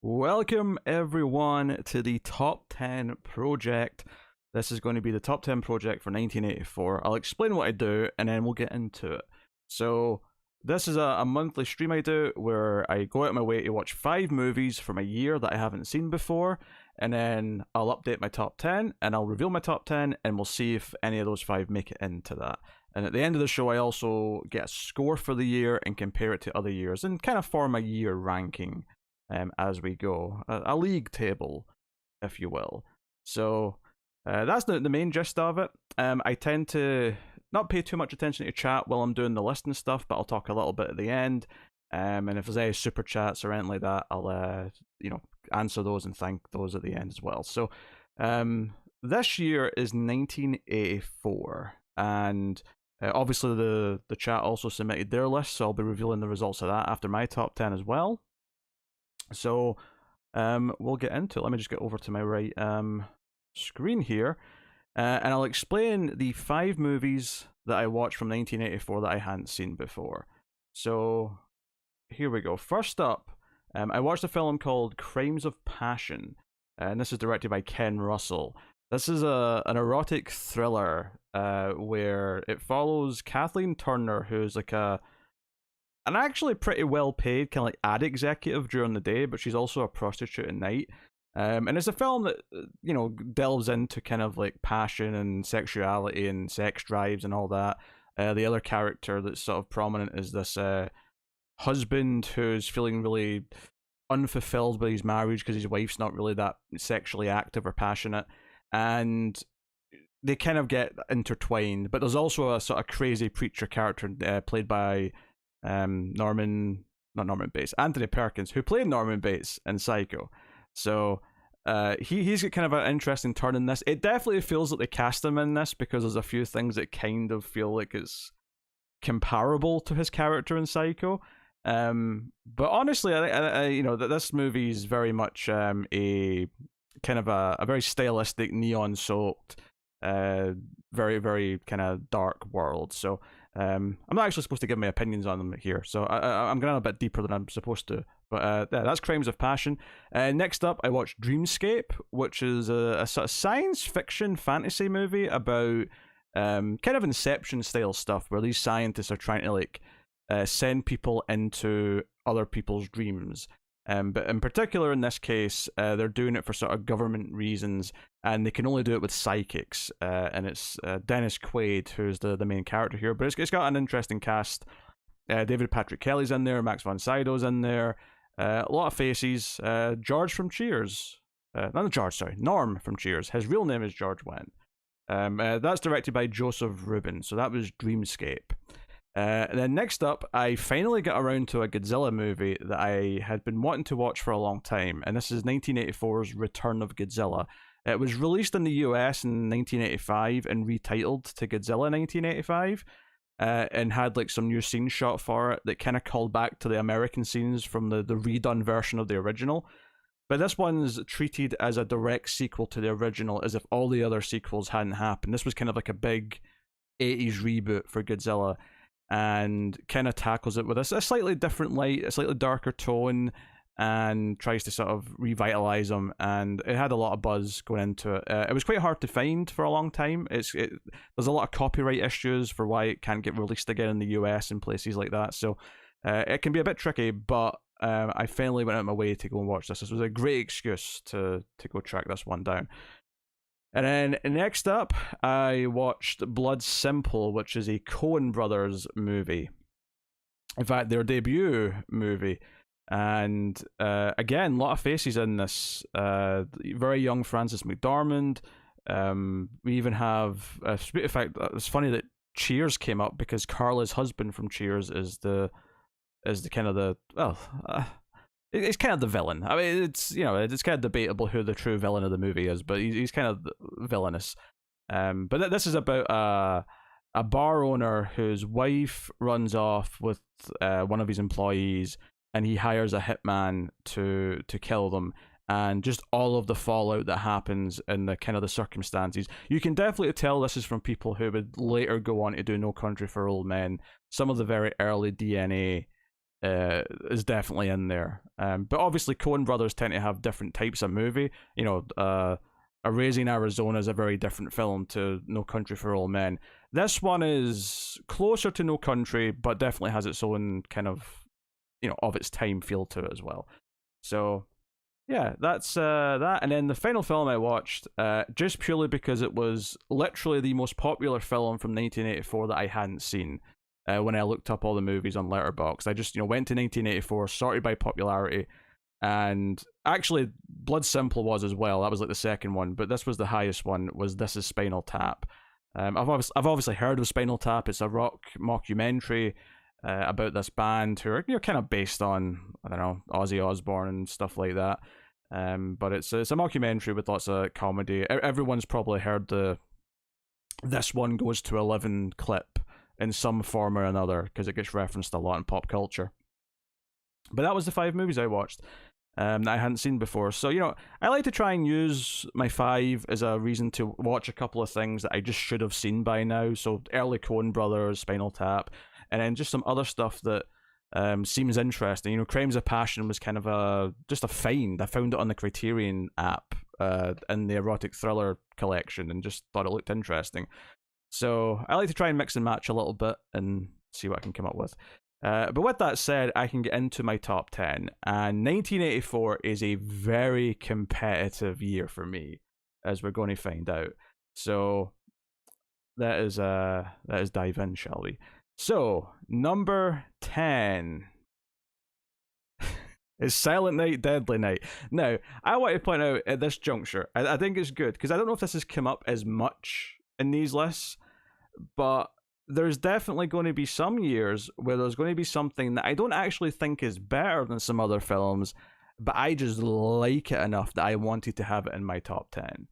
Welcome everyone to the Top 10 Project. This is going to be the Top 10 Project for 1984. I'll explain what I do and then we'll get into it. So, this is a monthly stream I do where I go out of my way to watch 5 movies from a year that I haven't seen before, and then I'll update my top 10 and I'll reveal my top 10 and we'll see if any of those 5 make it into that. And at the end of the show, I also get a score for the year and compare it to other years and kind of form a year ranking as we go. A league table, if you will. So that's the main gist of it. I tend to not pay too much attention to chat while I'm doing the list and stuff, but I'll talk a little bit at the end. And if there's any super chats or anything like that, I'll answer those and thank those at the end as well. So this year is 1984, and obviously the chat also submitted their list, so I'll be revealing the results of that after my top 10 as well. So we'll get into it. Let me just get over to my right screen here, and I'll explain the 5 movies that I watched from 1984 that I hadn't seen before. So here we go. First up, I watched a film called Crimes of Passion, and this is directed by Ken Russell. This is an erotic thriller where it follows Kathleen Turner, who's like an actually pretty well paid kind of like ad executive during the day, but she's also a prostitute at night. And it's a film that delves into kind of like passion and sexuality and sex drives and all that. The other character that's sort of prominent is this husband who's feeling really unfulfilled by his marriage because his wife's not really that sexually active or passionate, and they kind of get intertwined. But there's also a sort of crazy preacher character played by Anthony Perkins, who played Norman Bates in Psycho. So he's got kind of an interesting turn in this. It definitely feels like they cast him in this because there's a few things that kind of feel like it's comparable to his character in Psycho. But honestly, I that this movie is very much a kind of a very stylistic, neon soaked, very very kind of dark world. So I'm not actually supposed to give my opinions on them here, so I'm going a bit deeper than I'm supposed to. But yeah, that's Crimes of Passion. Next up, I watched Dreamscape, which is a sort of science fiction fantasy movie about kind of Inception style stuff, where these scientists are trying to send people into other people's dreams. But in particular, in this case, they're doing it for sort of government reasons, and they can only do it with psychics. And it's Dennis Quaid who's the main character here, but it's got an interesting cast. David Patrick Kelly's in there, Max von Sydow's in there, a lot of faces. George from Cheers, Norm from Cheers. His real name is George Wendt. That's directed by Joseph Rubin, so that was Dreamscape. And then next up, I finally got around to a Godzilla movie that I had been wanting to watch for a long time, and this is 1984's Return of Godzilla. It was released in the US in 1985 and retitled to Godzilla 1985, and had some new scenes shot for it that kind of called back to the American scenes from the redone version of the original. But this one's treated as a direct sequel to the original, as if all the other sequels hadn't happened. This was kind of like a big 80s reboot for Godzilla, and kind of tackles it with a slightly different light, a slightly darker tone, and tries to sort of revitalize them. And it had a lot of buzz going into it. It was quite hard to find for a long time. There's a lot of copyright issues for why it can't get released again in the US and places like that. So it can be a bit tricky, but I finally went out of my way to go and watch this. This was a great excuse to go track this one down. And then next up, I watched Blood Simple, which is a Coen Brothers movie. In fact, their debut movie. And again, a lot of faces in this. Very young Frances McDormand. We even have, in fact, it's funny that Cheers came up because Carla's husband from Cheers is the kind of the, it's kind of the villain. I mean, it's kind of debatable who the true villain of the movie is, but he's kind of villainous. But this is about a bar owner whose wife runs off with one of his employees, and he hires a hitman to kill them. And just all of the fallout that happens and the kind of the circumstances. You can definitely tell this is from people who would later go on to do No Country for Old Men. Some of the very early DNA is definitely in there. But obviously, Coen Brothers tend to have different types of movie. A Raising Arizona is a very different film to No Country for Old Men. This one is closer to No Country, but definitely has its own kind of, of its time feel to it as well. So yeah, that's that. And then the final film I watched, just purely because it was literally the most popular film from 1984 that I hadn't seen. When I looked up all the movies on Letterboxd, I just went to 1984, sorted by popularity, and actually Blood Simple was as well. That was like the second one, but this was the highest one. Was This Is Spinal Tap? I've obviously heard of Spinal Tap. It's a rock mockumentary about this band who are kind of based on, I don't know, Ozzy Osbourne and stuff like that. But it's a mockumentary with lots of comedy. Everyone's probably heard the "This One Goes to 11" clip in some form or another because it gets referenced a lot in pop culture. But that was the 5 movies I watched that I hadn't seen before. So, I like to try and use my 5 as a reason to watch a couple of things that I just should have seen by now. So early Coen Brothers, Spinal Tap, and then just some other stuff that seems interesting. Crimes of Passion was kind of just a find. I found it on the Criterion app in the erotic thriller collection and just thought it looked interesting. So I like to try and mix and match a little bit and see what I can come up with. But with that said, I can get into my top 10. And 1984 is a very competitive year for me, as we're going to find out. So that is dive in, shall we? So, number 10 is Silent Night, Deadly Night. Now, I want to point out at this juncture, I think it's good, because I don't know if this has come up as much in these lists, but there's definitely going to be some years where there's going to be something that I don't actually think is better than some other films, but I just like it enough that I wanted to have it in my top 10.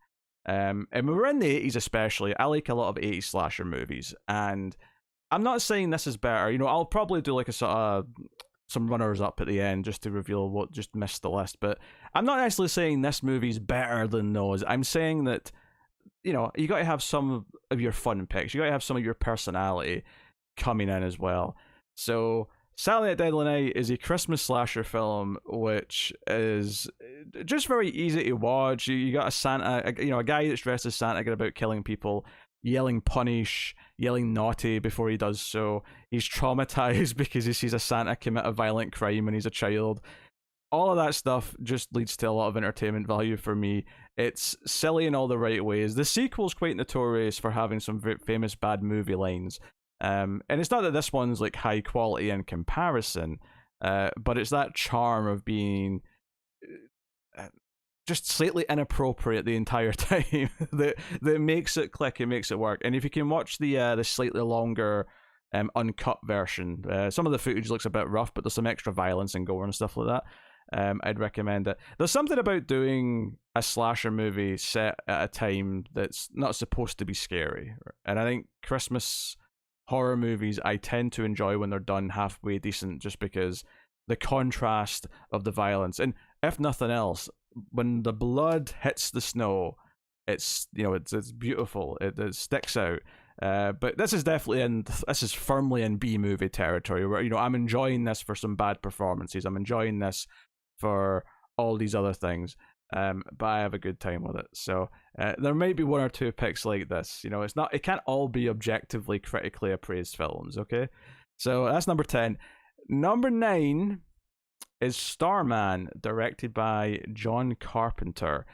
And we're in the 80s especially. I like a lot of 80s slasher movies, and I'm not saying this is better. I'll probably do like a sort of some runners up at the end just to reveal what just missed the list, but I'm not actually saying this movie's better than those. I'm saying that you got to have some of your fun picks. You got to have some of your personality coming in as well. So Silent Night, Deadly Night is a Christmas slasher film, which is just very easy to watch. You got a Santa, a guy that's dressed as Santa, going about killing people, yelling punish, yelling naughty before he does so. He's traumatized because he sees a Santa commit a violent crime when he's a child. All of that stuff just leads to a lot of entertainment value for me. It's silly in all the right ways. The sequel's quite notorious for having some very famous bad movie lines. And it's not that this one's like high quality in comparison, but it's that charm of being just slightly inappropriate the entire time that makes it click and makes it work. And if you can watch the slightly longer uncut version, some of the footage looks a bit rough, but there's some extra violence and gore and stuff like that. I'd recommend it. There's something about doing a slasher movie set at a time that's not supposed to be scary, and I think Christmas horror movies I tend to enjoy when they're done halfway decent, just because the contrast of the violence, and if nothing else, when the blood hits the snow, it's it's beautiful. It sticks out. But this is firmly in B movie territory, where I'm enjoying this for some bad performances. I'm enjoying this for all these other things, but I have a good time with it. So there might be one or two picks like this. It can't all be objectively critically appraised films. Okay, so that's number 10. Number 9 is Starman, directed by John Carpenter.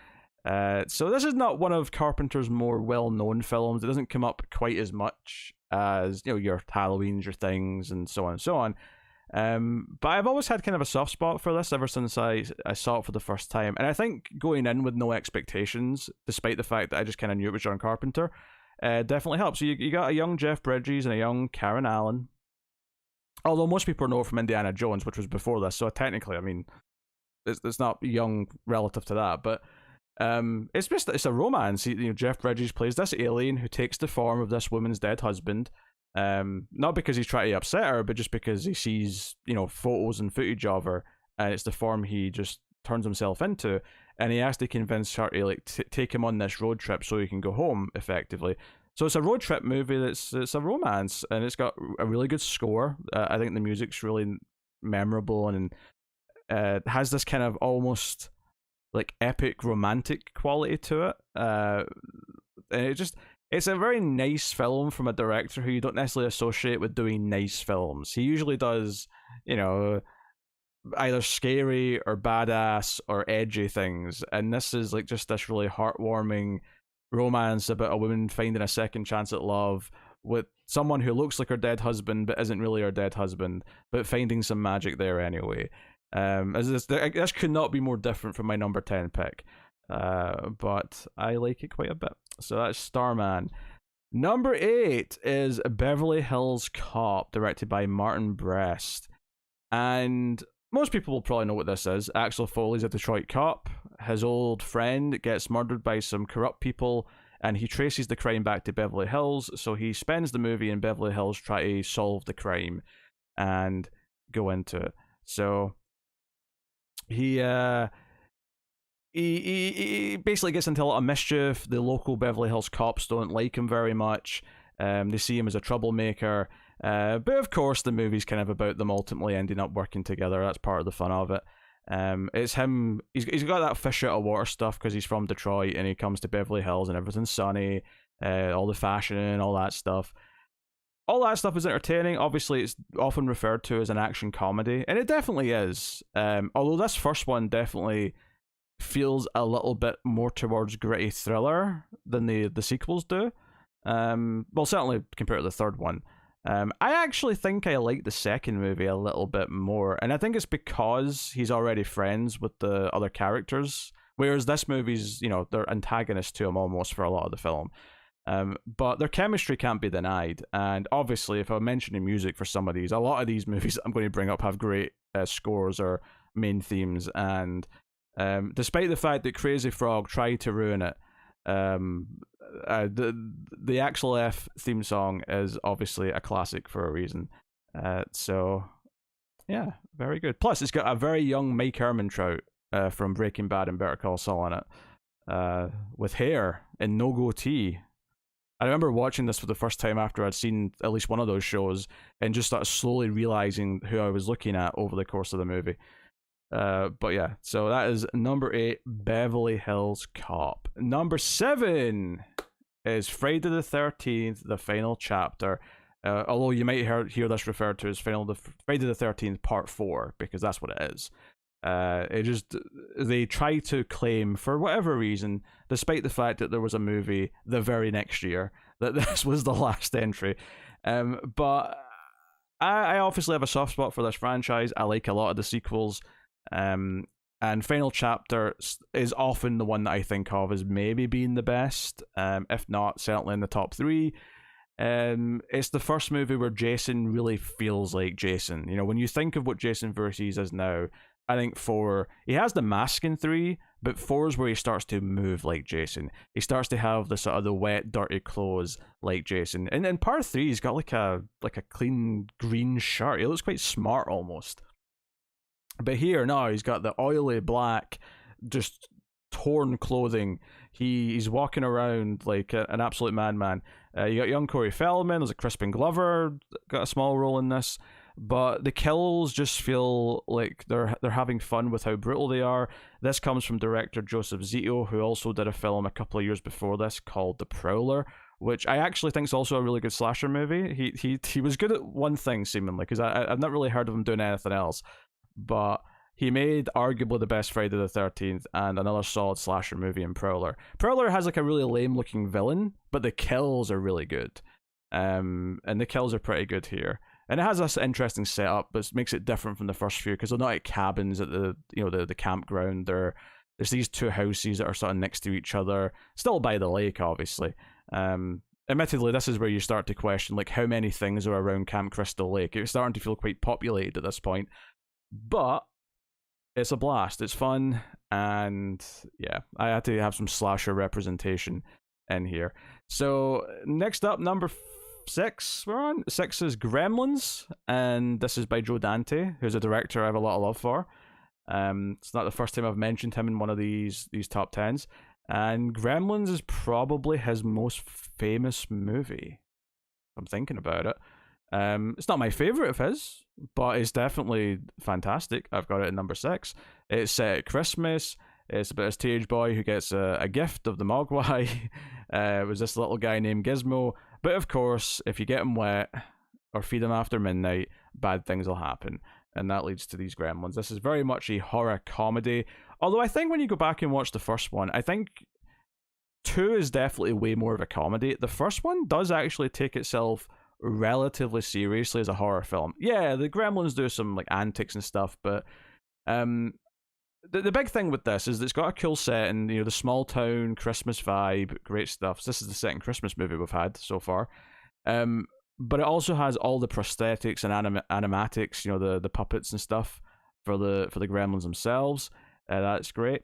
So this is not one of Carpenter's more well-known films. It doesn't come up quite as much as your Halloweens, your Things, and so on and so on. But I've always had kind of a soft spot for this ever since I saw it for the first time. And I think going in with no expectations, despite the fact that I just kind of knew it was John Carpenter, definitely helps. So you got a young Jeff Bridges and a young Karen Allen. Although most people know from Indiana Jones, which was before this, so technically, I mean, it's not young relative to that, but it's a romance. Jeff Bridges plays this alien who takes the form of this woman's dead husband. Not because he's trying to upset her, but just because he sees photos and footage of her, and it's the form he just turns himself into, and he has to convince her to take him on this road trip so he can go home effectively. So it's a road trip movie it's a romance, and it's got a really good score. I think the music's really memorable, and has this kind of almost like epic romantic quality to it. And it's a very nice film from a director who you don't necessarily associate with doing nice films. He usually does, you know, either scary or badass or edgy things, and this is like just this really heartwarming romance about a woman finding a second chance at love with someone who looks like her dead husband but isn't really her dead husband, but finding some magic there anyway. This could not be more different from my number 10 pick, but I like it quite a bit. So that's Starman. Number 8 is Beverly Hills Cop, directed by Martin Brest. And most people will probably know what this is. Axel Foley's a Detroit cop. His old friend gets murdered by some corrupt people, and he traces the crime back to Beverly Hills. So he spends the movie in Beverly Hills trying to solve the crime and go into it. So he basically gets into a lot of mischief. The local Beverly Hills cops don't like him very much. They see him as a troublemaker. But of course, the movie's kind of about them ultimately ending up working together. That's part of the fun of it. It's him. He's got that fish out of water stuff because he's from Detroit, and he comes to Beverly Hills and everything's sunny. All the fashion, all that stuff. All that stuff is entertaining. Obviously, it's often referred to as an action comedy, and it definitely is. Although this first one definitely feels a little bit more towards gritty thriller than the sequels do. Well, certainly compared to the third one. I actually think I like the second movie a little bit more, and I think it's because he's already friends with the other characters, whereas this movie's, you know, they're antagonists to him almost for a lot of the film. But their chemistry can't be denied, and obviously, if I'm mentioning music for some of these, a lot of these movies I'm going to bring up have great scores or main themes, and despite the fact that Crazy Frog tried to ruin it, the Axel F theme song is obviously a classic for a reason. So yeah, very good. Plus, it's got a very young Mike Ehrmantraut from Breaking Bad and Better Call Saul in it, with hair and no goatee. I remember watching this for the first time after I'd seen at least one of those shows, and just started slowly realizing who I was looking at over the course of the movie. But yeah, so that is number 8, Beverly Hills Cop. Number 7 is Friday the 13th, the final chapter. Although you might hear this referred to as Friday the 13th Part 4, because that's what it is. They try to claim, for whatever reason, despite the fact that there was a movie the very next year, that this was the last entry. But I obviously have a soft spot for this franchise. I like a lot of the sequels. And Final Chapter is often the one that I think of as maybe being the best, if not certainly in the top 3. It's the first movie where Jason really feels like Jason. You know, when you think of what Jason Voorhees is now, I think 4, he has the mask in 3, but 4 is where he starts to move like Jason. He starts to have the sort of the wet, dirty clothes like Jason. And in Part 3, he's got like a clean green shirt. He looks quite smart almost. But here, no, he's got the oily black, just torn clothing. He's walking around like an absolute madman. You got young Corey Feldman. There's a Crispin Glover got a small role in this, but the kills just feel like they're having fun with how brutal they are. This comes from director Joseph Zito, who also did a film a couple of years before this called The Prowler, which I actually think is also a really good slasher movie. He was good at one thing seemingly, because I've not really heard of him doing anything else. But he made arguably the best Friday the 13th and another solid slasher movie in Prowler. Prowler has like a really lame looking villain, but the kills are really good. And the kills are pretty good here. And it has this interesting setup, but makes it different from the first few, because they're not at cabins at the campground. There's these two houses that are sort of next to each other, still by the lake, obviously. Admittedly, this is where you start to question like how many things are around Camp Crystal Lake. It's starting to feel quite populated at this point. But it's a blast. It's fun, and yeah, I had to have some slasher representation in here. So next up, number 6 we're on. 6 is Gremlins, and this is by Joe Dante, who's a director I have a lot of love for. It's not the first time I've mentioned him in one of these top 10s, and Gremlins is probably his most famous movie, if I'm thinking about it. It's not my favorite of his, but it's definitely fantastic. I've got it at number 6. It's set at Christmas. It's about this teenage boy who gets a gift of the Mogwai. It was this little guy named Gizmo. But of course, if you get him wet or feed him after midnight, bad things will happen. And that leads to these gremlins. This is very much a horror comedy. Although I think when you go back and watch the first one, I think 2 is definitely way more of a comedy. The first one does actually take itself relatively seriously as a horror film. Yeah, the gremlins do some like antics and stuff, but the big thing with this is that it's got a cool setting, the small town Christmas vibe, great stuff. So this is the second Christmas movie we've had so far. But it also has all the prosthetics and animatics, the puppets and stuff for the gremlins themselves. That's great.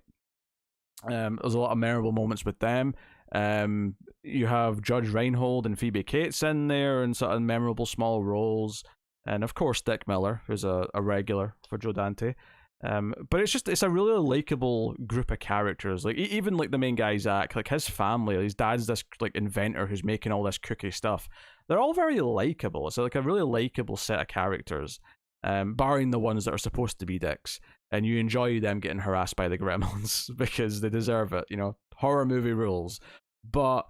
There's a lot of memorable moments with them. You have Judge Reinhold and Phoebe Cates in there and sort of memorable small roles. And of course, Dick Miller, who's a regular for Joe Dante. But it's a really likable group of characters. Like even like the main guy Zach, like his family, his dad's this like inventor who's making all this cookie stuff. They're all very likable. It's like a really likable set of characters, barring the ones that are supposed to be dicks. And you enjoy them getting harassed by the gremlins because they deserve it. Horror movie rules. But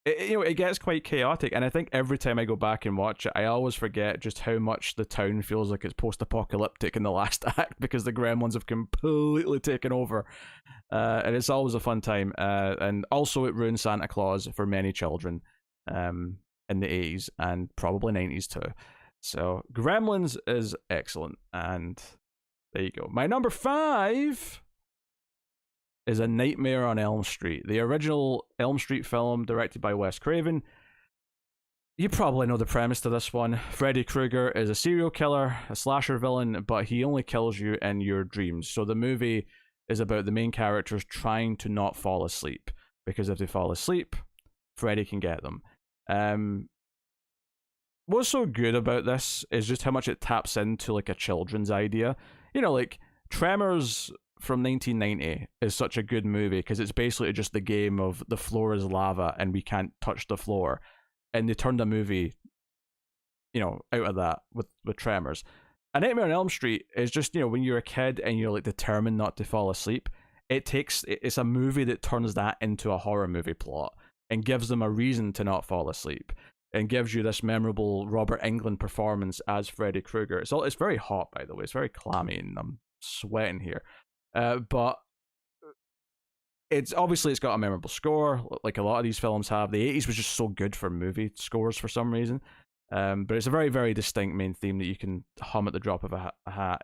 it gets quite chaotic, and I think every time I go back and watch it, I always forget just how much the town feels like it's post-apocalyptic in the last act because the gremlins have completely taken over, and it's always a fun time. And also, it ruined Santa Claus for many children in the 80s and probably 90s too. So, Gremlins is excellent, and there you go. My number 5 is A Nightmare on Elm Street, the original Elm Street film directed by Wes Craven. You probably know the premise to this one. Freddy Krueger is a serial killer, a slasher villain, but he only kills you in your dreams. So the movie is about the main characters trying to not fall asleep, because if they fall asleep, Freddy can get them. What's so good about this is just how much it taps into like a children's idea. Like Tremors from 1990 is such a good movie because it's basically just the game of the floor is lava and we can't touch the floor, and they turned a movie out of that with Tremors. A Nightmare on Elm Street is just when you're a kid and you're like determined not to fall asleep, it's a movie that turns that into a horror movie plot and gives them a reason to not fall asleep and gives you this memorable Robert Englund performance as Freddy Krueger. It's very hot, by the way. It's very clammy and I'm sweating here. But it's got a memorable score, like a lot of these films have. The 80s was just so good for movie scores for some reason. But it's a very, very distinct main theme that you can hum at the drop of a hat.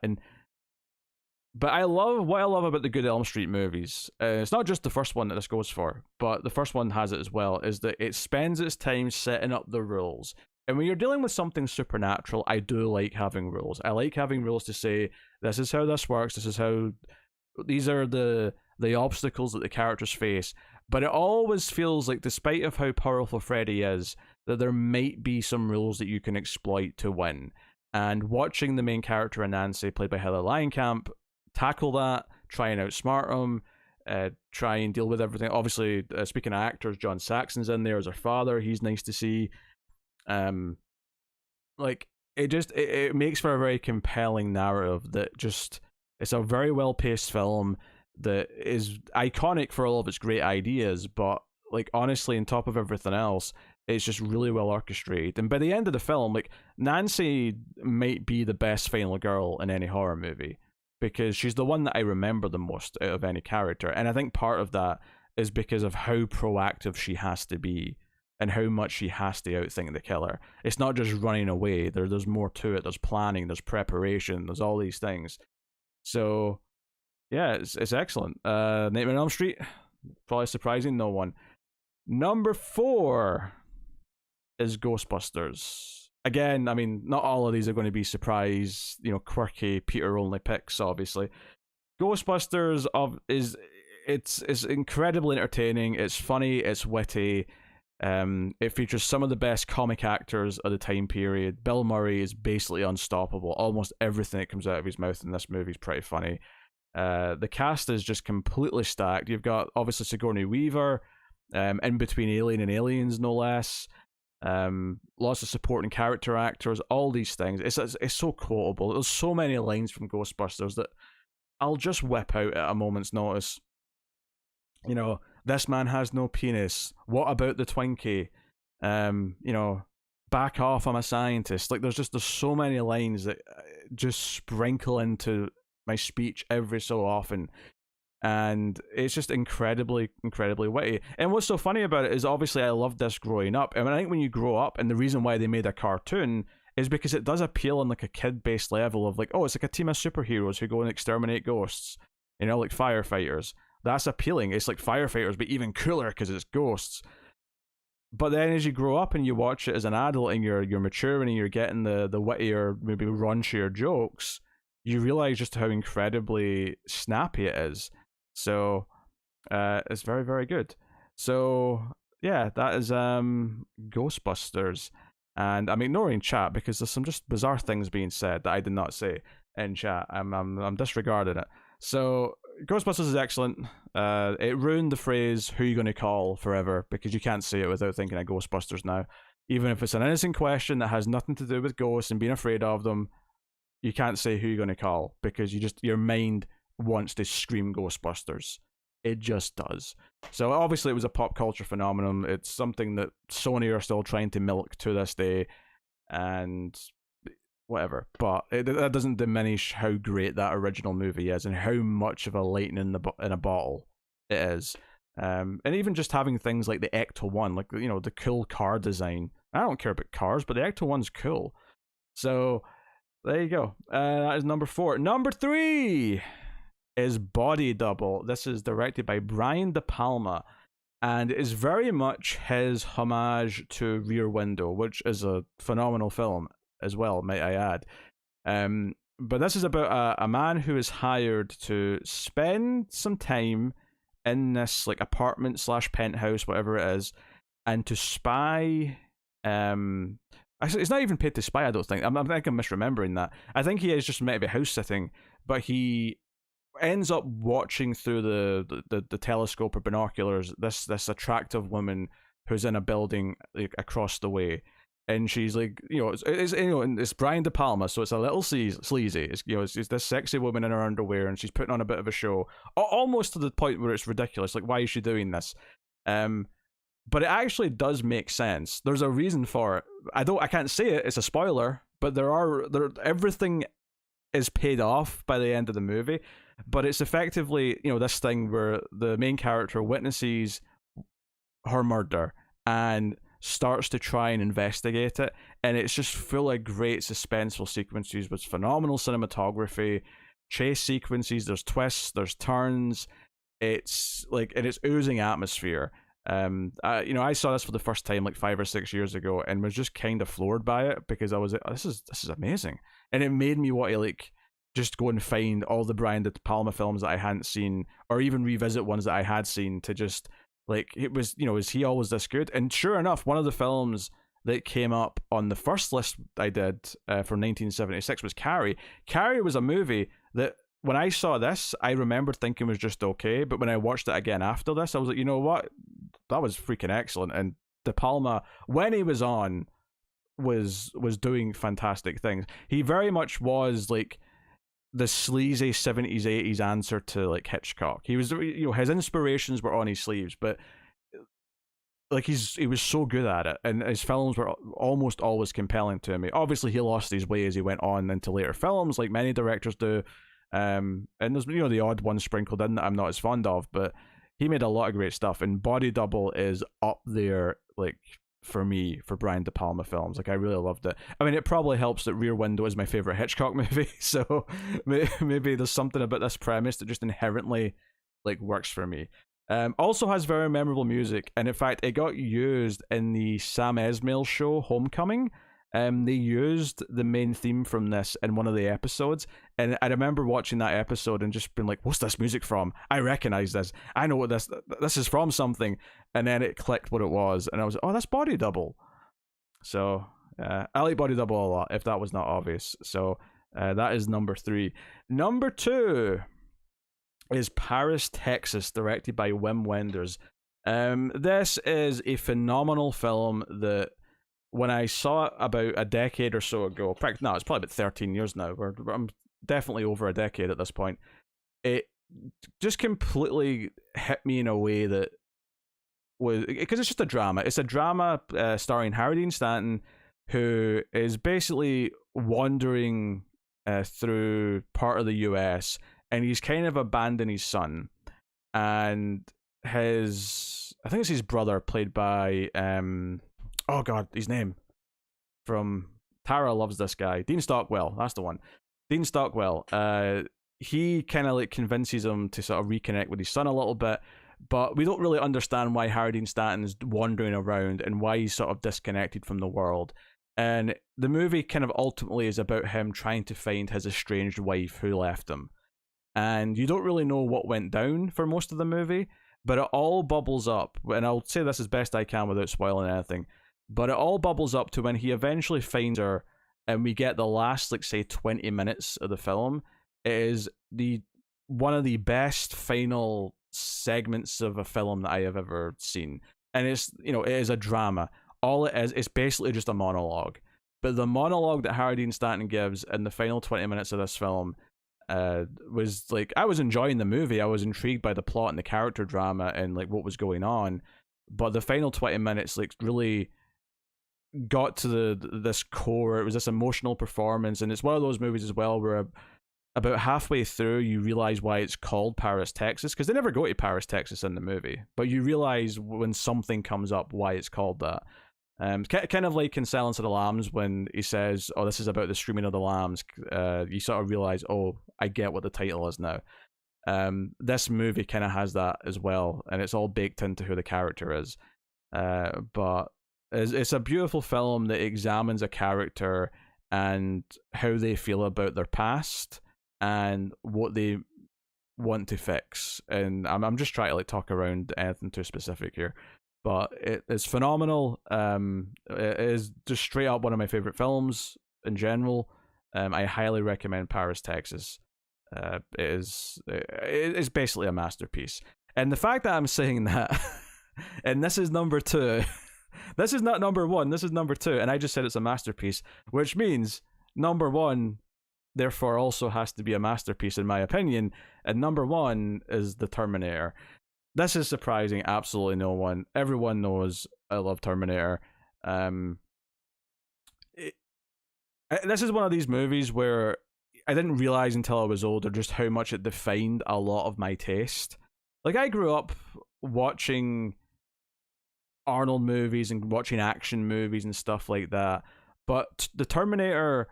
But what I love about the good Elm Street movies, it's not just the first one that this goes for, but the first one has it as well, is that it spends its time setting up the rules. And when you're dealing with something supernatural, I do like having rules. I like having rules to say, this is how this works, these are the obstacles that the characters face. But it always feels like, despite of how powerful Freddy is, that there might be some rules that you can exploit to win. And watching the main character, Nancy, played by Heather Langenkamp, tackle that, try and outsmart him, try and deal with everything. Obviously, speaking of actors, John Saxon's in there as her father. He's nice to see. It makes for a very compelling narrative that just, it's a very well-paced film that is iconic for all of its great ideas, but like honestly, on top of everything else, it's just really well orchestrated. And by the end of the film, like Nancy might be the best final girl in any horror movie because she's the one that I remember the most out of any character. And I think part of that is because of how proactive she has to be and how much she has to outthink the killer. It's not just running away. There's more to it. There's planning, there's preparation, there's all these things. So yeah, it's excellent. Nightmare on Elm Street, probably surprising no one. Number 4 is Ghostbusters. Again, I mean, not all of these are going to be surprise, quirky Peter only picks, obviously. Ghostbusters it's incredibly entertaining, it's funny, it's witty. It features some of the best comic actors of the time period. Bill Murray is basically unstoppable. Almost everything that comes out of his mouth in this movie is pretty funny. The cast is just completely stacked. You've got obviously Sigourney Weaver, in between Alien and Aliens, no less. lots of supporting character actors, all these things. It's so quotable. There's so many lines from Ghostbusters that I'll just whip out at a moment's notice. You know, this man has no penis. What about the Twinkie? You know, back off, I'm a scientist. Like there's so many lines that just sprinkle into my speech every so often. And it's just incredibly witty. And what's so funny about it is obviously I loved this growing up. I mean, I think when you grow up, and the reason why they made a cartoon is because it does appeal on like a kid-based level of like, oh, it's like a team of superheroes who go and exterminate ghosts, you know, like firefighters. That's appealing. It's like firefighters, but even cooler because it's ghosts. But then as you grow up and you watch it as an adult and you're maturing and you're getting the wittier, maybe raunchier jokes, you realize just how incredibly snappy it is. So it's very, very good. So yeah, that is Ghostbusters. And I'm ignoring chat because there's some just bizarre things being said that I did not say in chat. I'm disregarding it. So Ghostbusters is excellent. It ruined the phrase "who you gonna call" forever because you can't say it without thinking of Ghostbusters now. Even if it's an innocent question that has nothing to do with ghosts and being afraid of them, you can't say who you're gonna call because your mind wants to scream Ghostbusters. It just does. So obviously it was a pop culture phenomenon. It's something that Sony are still trying to milk to this day, and whatever. But that doesn't diminish how great that original movie is and how much of a lightning in a bottle it is. And even just having things like the Ecto-1, like, you know, the cool car design. I don't care about cars, but the Ecto-1's cool. So there you go. That is number 4. Number 3 is Body Double. This is directed by Brian De Palma, and it is very much his homage to Rear Window, which is a phenomenal film as well, might I add. But this is about a man who is hired to spend some time in this like apartment / penthouse, whatever it is, and to spy. It's not even paid to spy, I don't think. I think I'm misremembering that. I think he is just meant to be house sitting, but he ends up watching through the telescope or binoculars this attractive woman who's in a building like across the way, and she's like, you know, it's Brian De Palma, so it's a little sleazy. It's, you know, it's this sexy woman in her underwear, and she's putting on a bit of a show, almost to the point where it's ridiculous. Like, why is she doing this? But it actually does make sense. There's a reason for it. I can't say it. It's a spoiler, but everything is paid off by the end of the movie. But it's effectively, you know, this thing where the main character witnesses her murder and starts to try and investigate it, and it's just full of great suspenseful sequences with phenomenal cinematography, chase sequences, there's twists, there's turns, it's like, and it's oozing atmosphere. You know, I saw this for the first time like 5 or 6 years ago and was just kind of floored by it because I was like, this is amazing, and it made me want to like just go and find all the Brian De Palma films that I hadn't seen, or even revisit ones that I had seen, to just like, it was, you know, is he always this good? And sure enough, one of the films that came up on the first list I did for 1976 was Carrie. Carrie was a movie that when I saw this, I remembered thinking was just okay, but when I watched it again after this, I was like, you know what? That was freaking excellent. And De Palma, when he was on, was doing fantastic things. He very much was like the sleazy 70s 80s answer to like Hitchcock. He was, you know, his inspirations were on his sleeves, but like he was so good at it, and his films were almost always compelling to me. Obviously he lost his way as he went on into later films, like many directors do, and there's, you know, the odd one sprinkled in that I'm not as fond of, but he made a lot of great stuff, and Body Double is up there, like, for me, for Brian De Palma films. Like, I really loved it. I mean, it probably helps that Rear Window is my favorite Hitchcock movie, so maybe there's something about this premise that just inherently like works for me. Also has very memorable music, and in fact, it got used in the Sam Esmail show Homecoming. They used the main theme from this in one of the episodes, and I remember watching that episode and just being like, what's this music from? I recognize this. I know what this is from something. And then it clicked what it was, and I was like, oh, that's Body Double. So I like Body Double a lot, if that was not obvious. So that is number 3. Number 2 is Paris, Texas, directed by Wim Wenders. This is a phenomenal film that when I saw it about a decade or so ago, no, it's probably about 13 years now. I'm definitely over a decade at this point. It just completely hit me in a way that was, because it's just a drama. It's a drama starring Harry Dean Stanton, who is basically wandering through part of the US, and he's kind of abandoned his son, and I think it's his brother, played by oh god, his name from Tara loves this guy, Dean Stockwell. That's the one, Dean Stockwell. He kind of like convinces him to sort of reconnect with his son a little bit, but we don't really understand why Harry Dean Stanton's wandering around and why he's sort of disconnected from the world. And the movie kind of ultimately is about him trying to find his estranged wife who left him. And you don't really know what went down for most of the movie, but it all bubbles up. And I'll say this as best I can without spoiling anything, but it all bubbles up to when he eventually finds her, and we get the last, like, say 20 minutes of the film. It is one of the best final segments of a film that I have ever seen. And it's, you know, it is a drama. All it is, it's basically just a monologue. But the monologue that Harry Dean Stanton gives in the final 20 minutes of this film was like, I was enjoying the movie. I was intrigued by the plot and the character drama and like what was going on. But the final 20 minutes like really got to this core. It was this emotional performance, and it's one of those movies as well where about halfway through you realize why it's called Paris, Texas, because they never go to Paris, Texas in the movie, but you realize when something comes up why it's called that. Kind of like in Silence of the Lambs when he says, oh, this is about the streaming of the lambs, you sort of realize, oh, I get what the title is now. This movie kind of has that as well, and it's all baked into who the character is. But it's a beautiful film that examines a character and how they feel about their past and what they want to fix. And I'm just trying to like talk around anything too specific here, but it's phenomenal. It is just straight up one of my favorite films in general. I highly recommend Paris, Texas. It's basically a masterpiece. And the fact that I'm saying that, and this is number 2, this is not number 1, this is number 2, and I just said it's a masterpiece, which means number 1 therefore also has to be a masterpiece in my opinion, and number 1 is The Terminator. This is surprising absolutely no one. Everyone knows I love Terminator. This is one of these movies where I didn't realize until I was older just how much it defined a lot of my taste. Like, I grew up watching Arnold movies and watching action movies and stuff like that, but The Terminator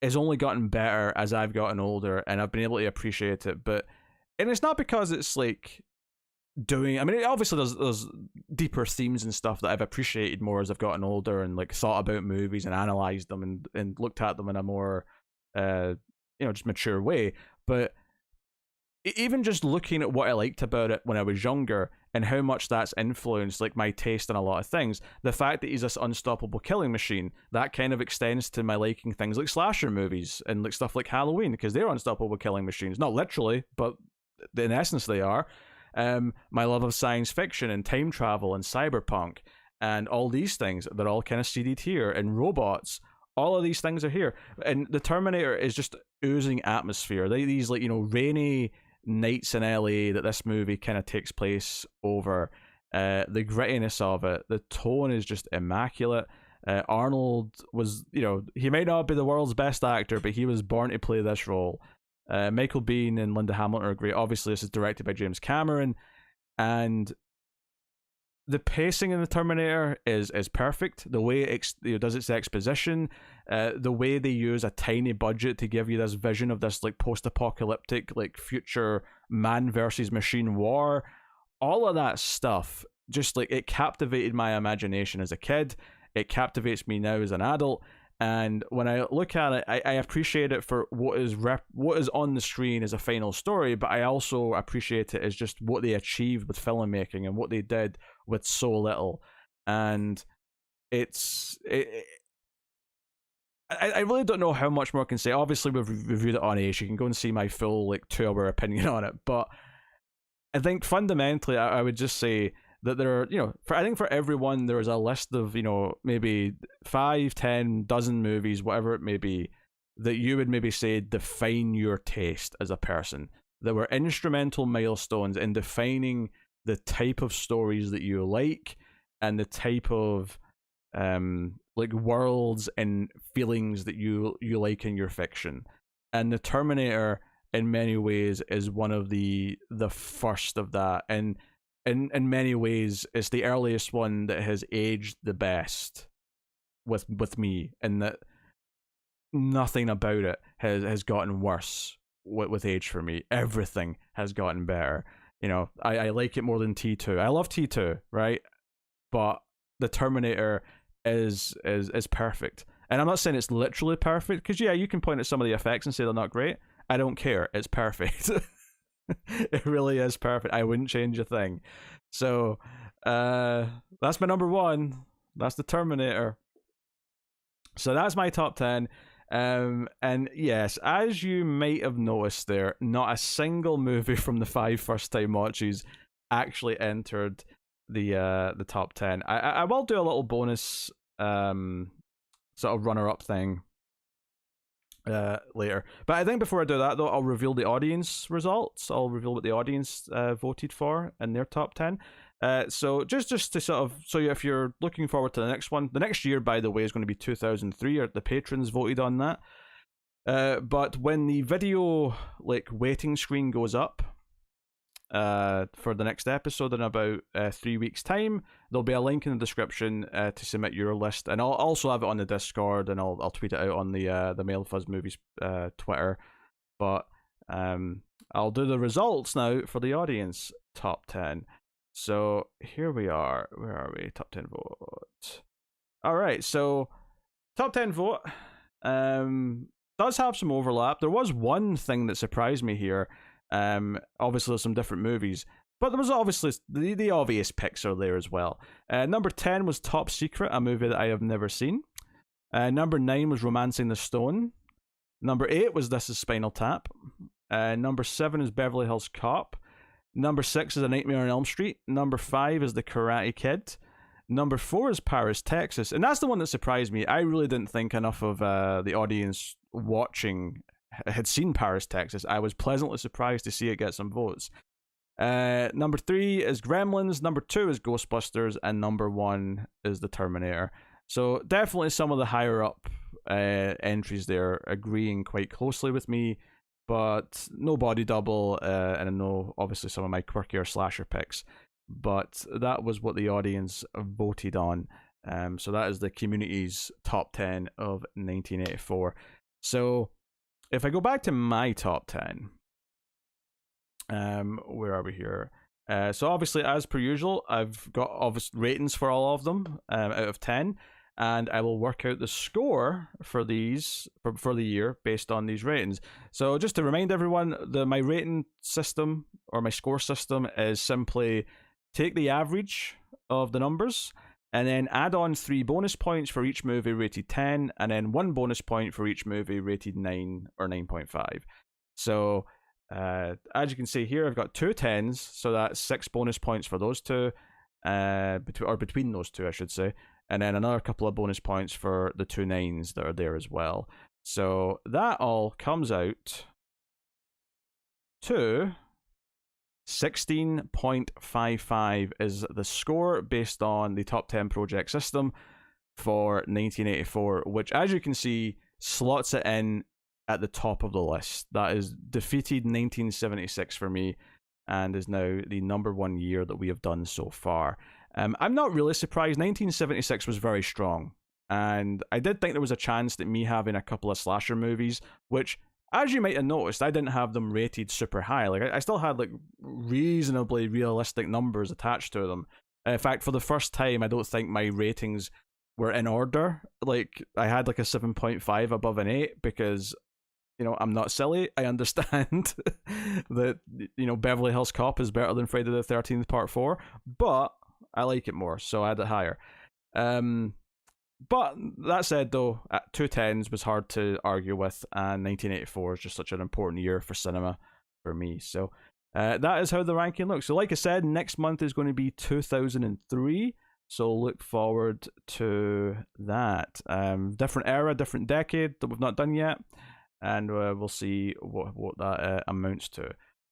has only gotten better as I've gotten older, and I've been able to appreciate it. And it's not because it's like doing, I mean, obviously there's deeper themes and stuff that I've appreciated more as I've gotten older and like thought about movies and analyzed them and looked at them in a more just mature way. But even just looking at what I liked about it when I was younger and how much that's influenced like my taste in a lot of things, the fact that he's this unstoppable killing machine, that kind of extends to my liking things like slasher movies and like stuff like Halloween, because they're unstoppable killing machines. Not literally, but in essence they are. My love of science fiction and time travel and cyberpunk and all these things, they're all kind of seeded here. And robots, all of these things are here. And The Terminator is just oozing atmosphere. These like, rainy nights in LA that this movie kind of takes place over, the grittiness of it, the tone is just immaculate. Arnold was, he may not be the world's best actor, but he was born to play this role. Michael Biehn and Linda Hamilton are great. Obviously, this is directed by James Cameron, and the pacing in The Terminator is perfect. The way it does its exposition, the way they use a tiny budget to give you this vision of this like post-apocalyptic like future man versus machine war, all of that stuff, just like it captivated my imagination as a kid. It captivates me now as an adult. And when I look at it, I appreciate it for what is on the screen as a final story, but I also appreciate it as just what they achieved with filmmaking and what they did with so little. And I really don't know how much more I can say. Obviously, we've reviewed it on Ace. You can go and see my full like 2-hour opinion on it. But I think fundamentally, I would just say that there are, I think for everyone there is a list of, maybe 5, 10, dozen movies, whatever it may be, that you would maybe say define your taste as a person. That were instrumental milestones in defining the type of stories that you like and the type of worlds and feelings that you like in your fiction. And the Terminator in many ways is one of the first of that, and in many ways it's the earliest one that has aged the best with me, and that nothing about it has gotten worse with age for me. Everything has gotten better. I like it more than T2. I love T2, right? But the Terminator is perfect. And I'm not saying it's literally perfect, because you can point at some of the effects and say they're not great. I don't care. It's perfect. It really is perfect. I wouldn't change a thing. So that's my number one. That's the Terminator. So that's my top 10. And yes, as you might have noticed there, not a single movie from the 5 first time watches actually entered the top 10. I will do a little bonus sort of runner-up thing later. But I think before I do that, though, I'll reveal the audience results. I'll reveal what the audience voted for in their top 10. So just to sort of, so if you're looking forward to the next one, the next year, by the way, is going to be 2003, or the patrons voted on that. But when the video waiting screen goes up for the next episode in about 3 weeks' time, there'll be a link in the description to submit your list, and I'll also have it on the Discord, and I'll tweet it out on the Male Fuzz Movies Twitter. But I'll do the results now for the audience top 10. So here we are. Where are we? Top 10 vote. All right. So top 10 vote does have some overlap. There was one thing that surprised me here. Obviously, there's some different movies, but there was obviously the obvious picks are there as well. Number 10 was Top Secret, a movie that I have never seen. Number 9 was Romancing the Stone. Number 8 was This Is Spinal Tap. Number 7 is Beverly Hills Cop. Number 6 is A Nightmare on Elm Street. Number 5 is The Karate Kid. Number 4 is Paris, Texas. And that's the one that surprised me. I really didn't think enough of the audience watching had seen Paris, Texas. I was pleasantly surprised to see it get some votes. Number 3 is Gremlins. Number 2 is Ghostbusters. And number 1 is The Terminator. So definitely some of the higher up entries there agreeing quite closely with me. But no Body Double, and I know obviously some of my quirkier slasher picks. But that was what the audience voted on. So that is the community's top 10 of 1984. So if I go back to my top 10, where are we here? So obviously, as per usual, I've got obvious ratings for all of them out of 10. And I will work out the score for these for the year based on these ratings. So just to remind everyone, my rating system or my score system is simply take the average of the numbers and then add on 3 bonus points for each movie rated 10, and then 1 bonus point for each movie rated 9 or 9.5. So as you can see here, I've got 2 10s, so that's 6 bonus points for those two, between those two, I should say. And then another couple of bonus points for the 2 9s that are there as well. So that all comes out to 16.55 is the score based on the top 10 project system for 1984, which, as you can see, slots it in at the top of the list. That is defeated 1976 for me, and is now the number 1 year that we have done so far. I'm not really surprised. 1976 was very strong, and I did think there was a chance that me having a couple of slasher movies, which, as you might have noticed, I didn't have them rated super high. I still had reasonably realistic numbers attached to them. In fact, for the first time, I don't think my ratings were in order. I had a 7.5 above an 8 because, I'm not silly. I understand that, Beverly Hills Cop is better than Friday the 13th Part 4, but I like it more, so I had it higher. But that said, though, 2 10s was hard to argue with, and 1984 is just such an important year for cinema for me. So That is how the ranking looks. So like I said, next month is going to be 2003. So look forward to that. Different era, different decade that we've not done yet, and we'll see what that amounts to.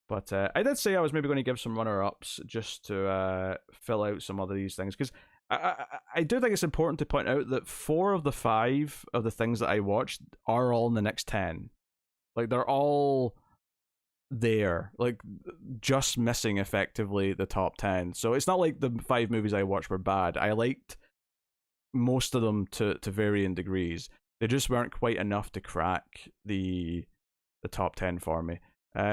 But I did say I was maybe going to give some runner-ups just to fill out some of these things, because I do think it's important to point out that 4 of the 5 of the things that I watched are all in the next 10. Like, they're all there, like just missing effectively the top 10. So it's not like the 5 movies I watched were bad. I liked most of them to varying degrees. They just weren't quite enough to crack the top 10 for me.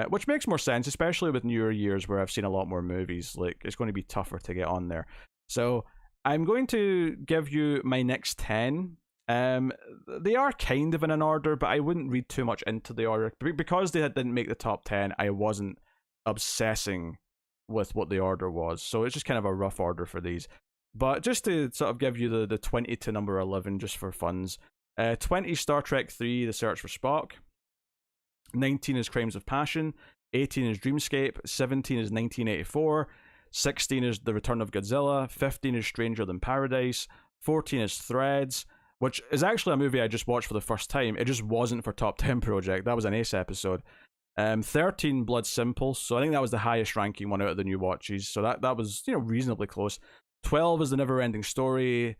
Which makes more sense, especially with newer years where I've seen a lot more movies. Like, it's going to be tougher to get on there. So I'm going to give you my next 10. They are kind of in an order, but I wouldn't read too much into the order. Because they didn't make the top 10, I wasn't obsessing with what the order was. So it's just kind of a rough order for these. But just to sort of give you the 20 to number 11, just for funs. 20, Star Trek 3, The Search for Spock. 19 is Crimes of Passion. 18 is Dreamscape. 17 is 1984. 16 is The Return of Godzilla. 15 is Stranger Than Paradise. 14 is Threads, which is actually a movie I just watched for the first time. It just wasn't for Top 10 Project. That was an Ace episode. 13, Blood Simple. So I think that was the highest ranking one out of the new watches. So that was, reasonably close. 12 is The Never-Ending Story.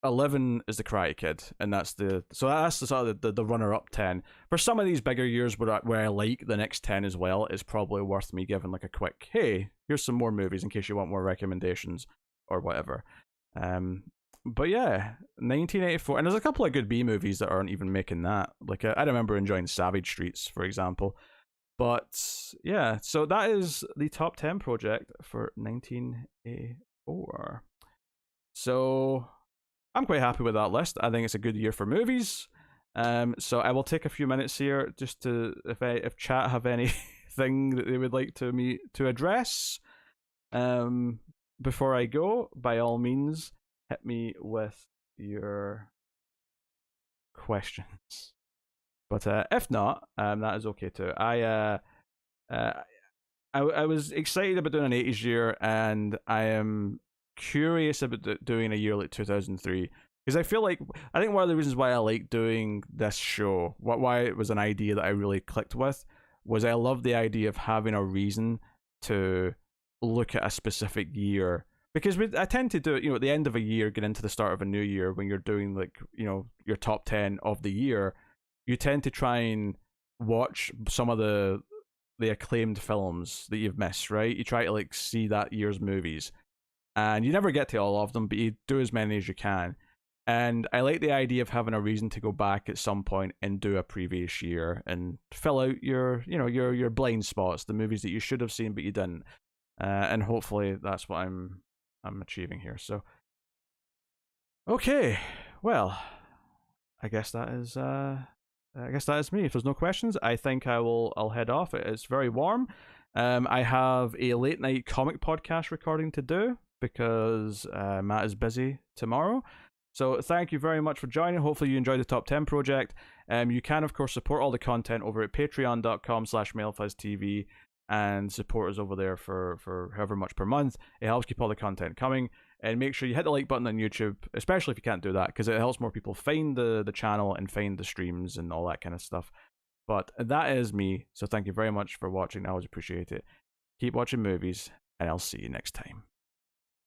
11 is The Karate Kid, and that's the sort of the runner-up 10. For some of these bigger years where I like the next 10 as well, it's probably worth me giving like a quick, hey, here's some more movies in case you want more recommendations or whatever. But yeah, 1984, and there's a couple of good B movies that aren't even making that. Like, I remember enjoying Savage Streets, for example. But yeah, so that is the top 10 project for 1984. So I'm quite happy with that list. I think it's a good year for movies. So I will take a few minutes here just to, if chat have anything that they would like me to address. Before I go, by all means, hit me with your questions. But if not, that is okay too. I was excited about doing an 80s year, and I am curious about doing a year like 2003, because I think one of the reasons why I like doing this show, why it was an idea that I really clicked with, was I love the idea of having a reason to look at a specific year. Because I tend to do it, at the end of a year, get into the start of a new year, when you're doing like, your top 10 of the year, you tend to try and watch some of the acclaimed films that you've missed, right? You try to like see that year's movies, and you never get to all of them, but you do as many as you can. And I like the idea of having a reason to go back at some point and do a previous year and fill out your blind spots, the movies that you should have seen but you didn't. And hopefully that's what I'm achieving here. So, okay, well, I guess that is me. If there's no questions, I think I'll head off. It's very warm. I have a late night comic podcast recording to do because Matt is busy tomorrow. So thank you very much for joining. Hopefully you enjoyed the top 10 project. You can of course support all the content over at patreon.com/MailFuzzTV and support us over there for however much per month. It helps keep all the content coming. And make sure you hit the like button on YouTube, especially if you can't do that, because it helps more people find the channel and find the streams and all that kind of stuff. But that is me, so thank you very much for watching. I always appreciate it. Keep watching movies, and I'll see you next time.